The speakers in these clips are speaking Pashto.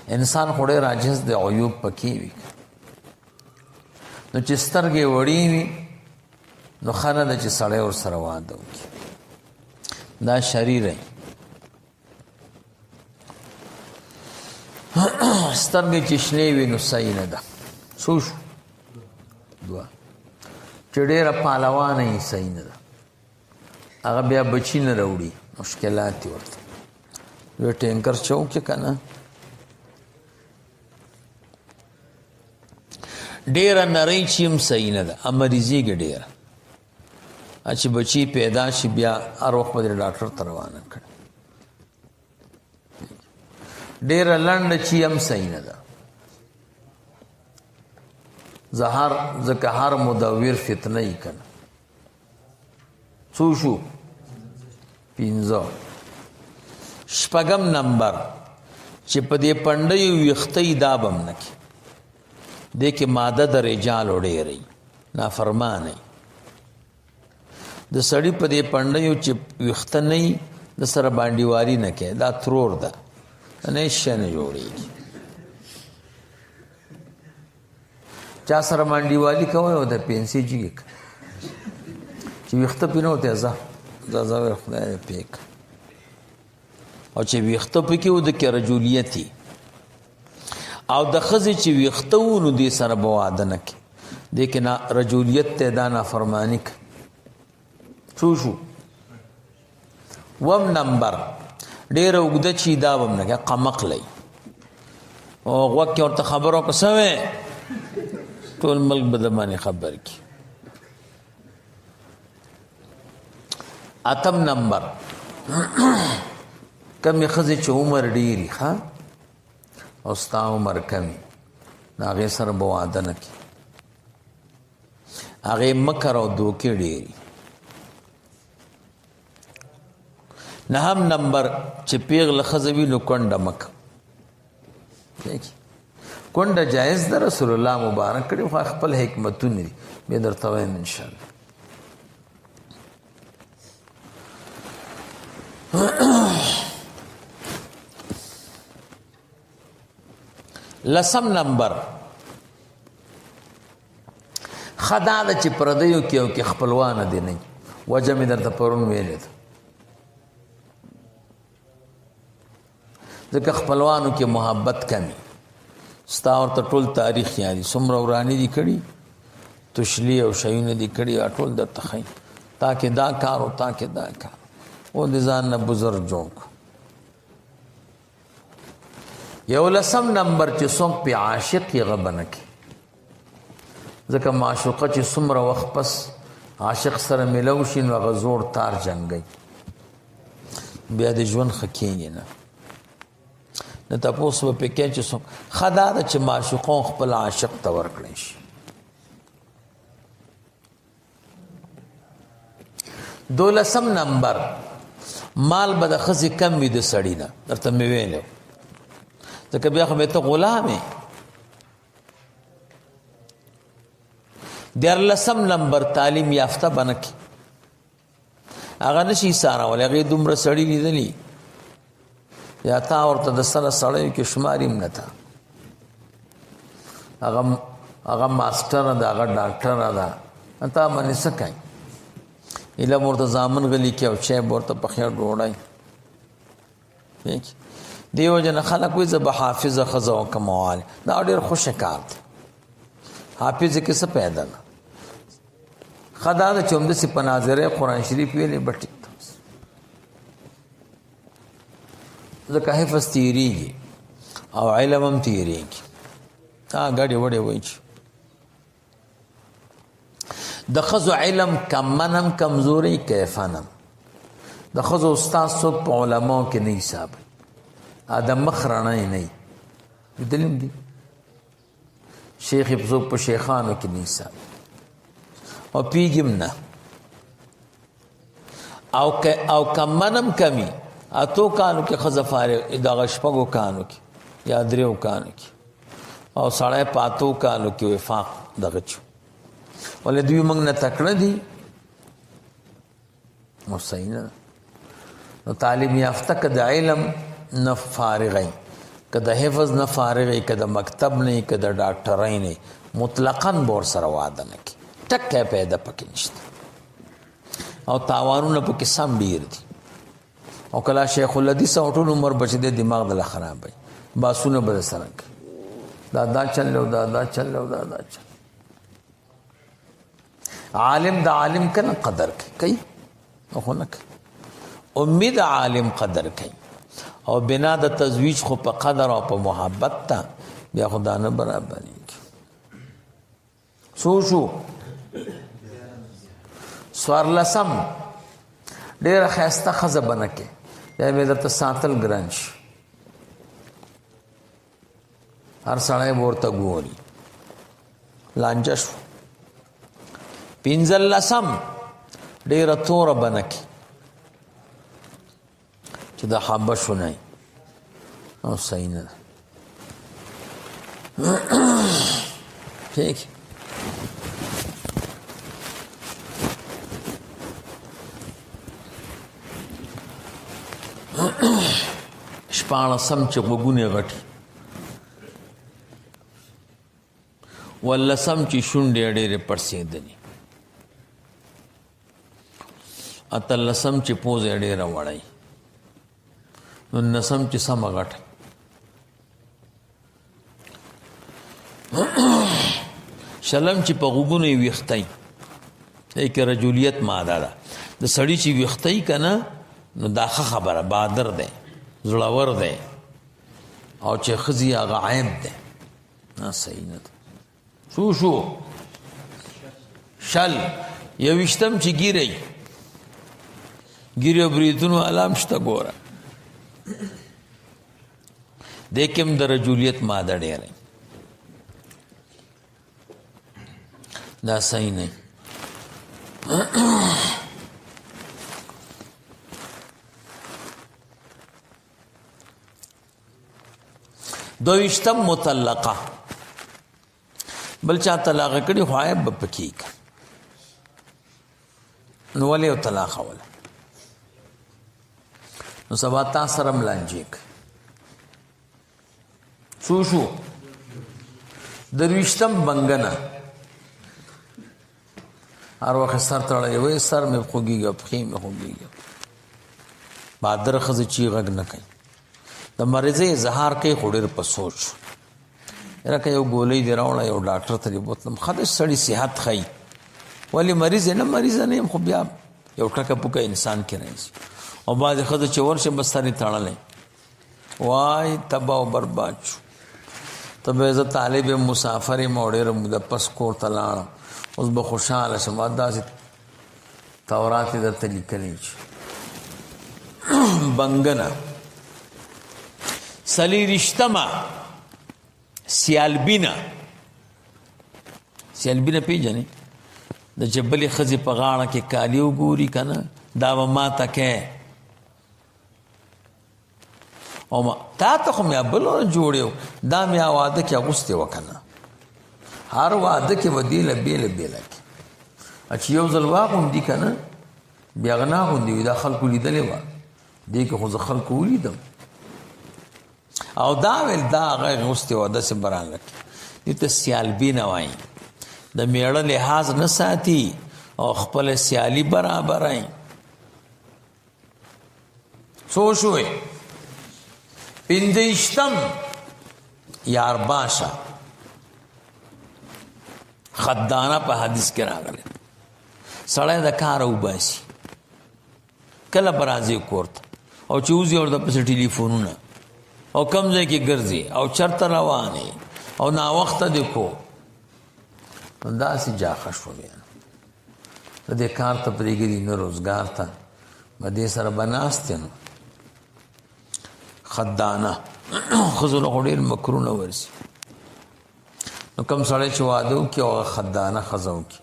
انسان خو ډېر عاجز دی عیوب پکې وي نو چې سترګې وړې وي نو ښه نه ده چې سړی ورسره واده وکړي دا شریر دی سترګې چې شنې وي نو صحیح نه ده څو شو دوه چې ډېره پهلوانه یې صحیح نه ده هغه بیا بچي نه راوړي مشکلات دي ورته یو ټینکر چوک چې که نه ډېره نرۍ چې هم صحیح نه ده مریضېږي ډېره چې بچي پیدا شي بیا هر وخت به دې ډاکټر ته روانه کړي ډېره لنډه چې هم صحیح نه ده ځکه هر مدور فتنه یې که نه څو شو 15 شپږم نمبر چې په دې پنډیو ویښتۍ دا به هم نه کړي دې کې ماده د رجالو ډېرې نافرمانه د سړي په دې پنډیو چې ویښته نه وي د سره بانډیوالي نه کوي دا ترور ده نه هېڅ شی نه جوړېږي چا سره بانډیوالي کوئ او د پنسي جګې چې ویښته پې نه وتی ځه خدای دې پېک او چې ویښته پکې و د کې رجولیت او د ښځې چې ویښته و نو دې سره به واده نه کړي دې کې رجولیت ته دا نافرماني کوي څو شو وم نمبر ډېره اوږده چې دا به هم نه کوي قمقلی او غوږ کې ورته خبر وکړه څه وې ټول ملک به د باندې خبر کړي اتم نمبر کمې ښځې چې عمر ډېري ښه او ستا عمر کمی نو هغې سره به واده نه کړي هغې مکر او دوکې ډېري نهم نمبر چې پیغله ښځه وي نو کونډه مه کوه کونډه جایز ده رسول الله مبارک کړي خو خپل حکمتونه دي بیا درته وایم انشاءالله لسم نمبر خدا ده چې پردیو کې او کې خپلوانه دي نه وجه مې درته پرون ویلې ده ځکه خپلوانو کې محبت کمی ستا ورته ټول تاریخ یادي څومره ورانې دي کړي تشلی او شیونه دي کړي ټول درته ښایي تا کې دا کار او تا کې دا کار او د ځان نه بزرګ جوړ یو لسم نمبر چې څوک پې عاشق یې غبه نه کړي ځکه معشوقه چې څومره وخت پس عاشق سره میلو شي نو هغه زوړ تار جنګوي بیا د ژوند ښه کېږي نه نه تپوس به پې کوي چې څوک ښه دا ده چې معشوقان خپل عاشق ته ورکړی شي دولسم نمبر مال به د ښځې کم وي د سړي نه درته مې ویلی ځکه بیا خو به ته غلام یې دیارلسم نمبر تعلیم یافته به نه کړي هغه نشي ایسارولی هغې دومره سړي لیدلي یا تا ورته د سره سړیو کې شماري هم نه تا هغه ماسټره ده هغه ډاکټره ده تا باندې څه کوي علم ورته زامن غلي کې او چای به ورته پخیا ډوډۍ دې وجه نه خلک وایي زه به حافظه ښځه وکړم دا ډېر خوشه کار دی حافظه کې څه پیدا نه ښه دا ده چې همداسې په ناظرې قرآن شریف ویلې به ټیک ده ځکه حفظ تېرېږي او علم هم تېرېږي ګډې وډې وایي چې د ښځو علم کمن هم کمزوري کیفن هم د ښځو استاد څوک په علماو کې نه حساب د مخ رڼی نه وي لیدلي هم دي شیخ یې څوک په شیخانو کې نه حساب او پیږي هم نه او کمن هم کمی اتو کانو کې ښځه فارغ دغه شپږو کانو کې یا دریو کانو کې او سړی په اتو کانو کې وفاق دغه چو ولې دوی موږ نه تکړه دي نو صحیح نه نو تعلیم یافته که د علم نه فارغی که د حفظ نه فارغ که د مکتب نه که د ډاکټرۍ نه مطلقاً به ورسره واده نه کړي ټکی پیدا پکې نشته او تاوانونه پکې سم ډېر دي او کله شیخ الحدیث او ټول عمر بچ دی دماغ دله خراب وي باسونه به سره کوي دا چل له دا چل له دا چل عالم د عالم کنه قدر کوي او خو نه کوي امید عالم قدر کوي او بنا د تزویج خو په قدر او په محبت ته بیا خدا نه برابرېږي شو څوارلسم ډېره ښایسته ښځه به نه کې بیا مې درته ساتل ګران شي هر سړی به ورته ګوري لانجه شو پنځلسم ډېره توره به نه کې چې د حبشو نه او صحیح نه ده ٹھیک شپاړسم چې غوږونه غټي ولسم چې شونډې ډېرې پړسېدلې اتلسم چې پوزه ډېره وړی نولسم چې سمه غټه شلم چې په غوږونو یې ویښتی دی که رجولیت ماده ده د سړي چې ویښتی که نه نو دا ښه خبره بادر دی زړور دی او چې ښځي هغه عیب دی نه صحیح نه ده شو شل یویشتم چې ګیری ګیری او بریتونو علام شته ګوره دې کې هم د رجولیت ماده ډېره دا صحیح نه دویشتم مطلقه بل چا طلاق کړي خو عیب به پکې نو ولې او طلاق ولا نو سبا تا سره ملانجې شو درویشتم بنګنه هر وخت سر تړلی وی سر مې خوږېږي پښې مې خوږېږي بادر ښځه چې غږ نه کوي د مریضۍ اظهار کوي خو ډېر په سوچ یاره که یو ګولۍ دې راوړه یو ډاکټر ته دې بوتلم ښه دی سړي صحت ښایي ولې مریض یې نه مریضه نه یم خو بیا یو ټکه پوکه انسان کې راځي او بعضې ښځه چې ورشه بس سر یې تړلی وای تباه او برباد شو ته به زه طالب یم مسافر یم او ډېره موده پس کور ته لاړم اوس به خوشحاله شم داسې تورات یې درته لیکلی چې بنګنه څلېرویشتمه سیالبینه پیژنې د چې بلې ښځې په غاړه کې کالي وګوري که نه دا به ماته کې او تا ته خو مې بلونه جوړې دا مې واده کې اغوستې وه که نه هر واده کې به دې له بېله کې چې یو ځل واغوندي که نه بیا هغه نه اغوندي وي دا خلکو لیدلې وه دې کې خو زه خلکو ولیدم او دا ویل دا هغه اغوستې وه داسې برانله کې دې ته سیالبینه وایي د میړه لحاظ نه ساتي او خپل سیالي برابرای څو شوې پنځویشتم یارباشه خدانه په حدیث کې راغلی سړی د کاره وباسي کله به راځي کور ته او چې وځي ورته پسې ټلیفونونه او کم ځای کې ګرځي او چرته روانې او ناوخته دی کو داسې جاخه شو بیا د دې کار ته پرېږدي نه روزګار ته به دې سره به ناست نو خدانه ښځو له خو ډېر مکرونه ورسي نو کوم سړی چې واده وکړي او هغه خدانه ښځه وکړي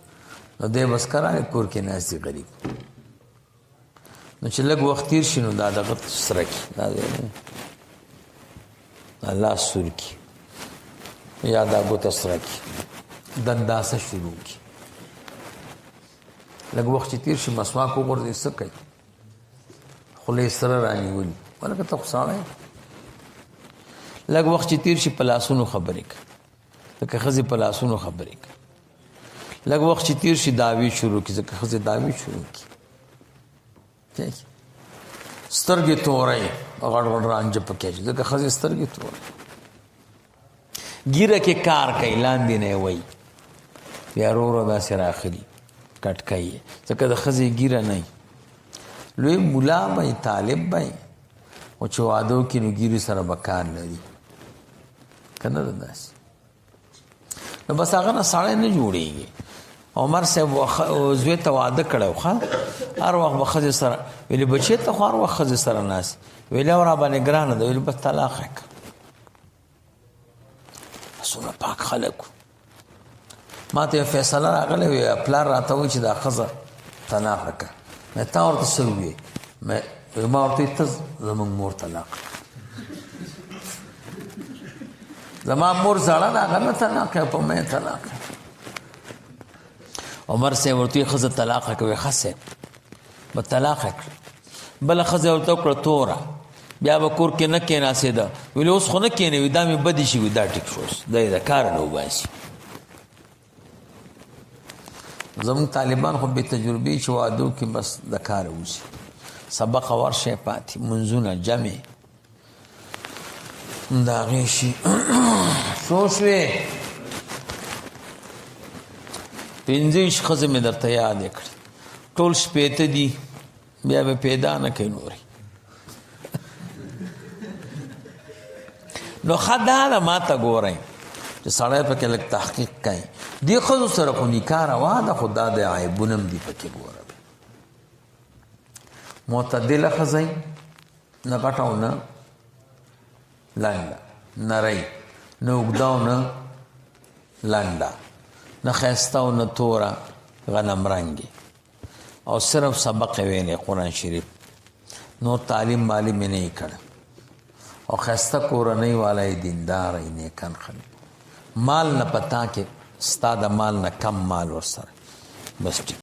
نو دی بس کرانې کور کې ناست دي غریب نو چې لږ وخت تېر شي نو دا دغه سره کړي دا لاس سور کړي یا دا ګوته سره کړي دنداسه شروع کړي لږ وخت چې تېر شي مسواک وغورځوي څه کوي خولې سره رانیولي ولکه ته خو سړی لږ وخت چې تیر شي په لاسونو خبرې کوي ځکه ښځې په لاسونو خبرې کوي لږ وخت چې تیر شي دعوې شروع کړي ځکه ښځې دعوې شروع کړي سترګې تورې غړ غړ رانجه پکې اچي ځکه ښځې سترګې تورې ګیره کې کار کوي لاندې نه وایي بیا ورو ورو داسې راخلي کټکۍ یې ځکه د ښځې ګیره نه لوی ملا به طالب به او چې واده وکړي نو ګیرې سره به کار لري که نه ده داسې نو بس هغه نه سړی نه جوړېږي عمر صاحب زوی ته واده کړی و ښه هر وخت به ښځې سره ویلې بچې ته خو هر وخت ښځې سره ناست ویلې او را باندې ګرانه ده ویلې بس طلاق یې کړه څومره پاک خلک ما ته یو فیصله راغلی وي پلار راته وایي چې دا ښځه طلاق کړه مې تا ورته څه وویې ما ورته وایي ته زموږ مور طلاق زما مور زړه ده هغه نه طلاق په مې طلاق عمر صاحب ورته وایي ښځه طلاق کوي ښه صاحب به طلاق کړه بله ښځه ورته وکړه توره بیا به کور کې نه کېناستېده ویلې اوس خو نه کېنوي دا مې بدې شي وي دا ټیک شو اوس دا یې د کاره نه وباسي زموږ طالبان خو بې تجربې چې واده وکړي بس د کاره وځي سبق ورشی پاتې منځونه جمع د هغې شي څو شوې 25 ښځې مې درته یادې کړې ټول شپېته دي بیا به پیدا نه کوي نورې نو ښه دا ده ما ته ګورئ چې سړی پکې لږ تحقیق کوي دې ښځو سره خو نکاح روا ده خو دا د عیبونه هم دي پکې ګوره معتدله ښځه نه غټه او نه لنډه نری نه اوږده او نه لنډه نه ښایسته او نه توره غنم رنګې او صرف سبق یې ویلی قرآن شریف نور تعلیم معلم یې نه یې کړی او ښایسته کورنۍ والا یې دینداره یې نیکن خلک مال نه پتا کې ستا د مال نه کم مال ورسره بس ټیک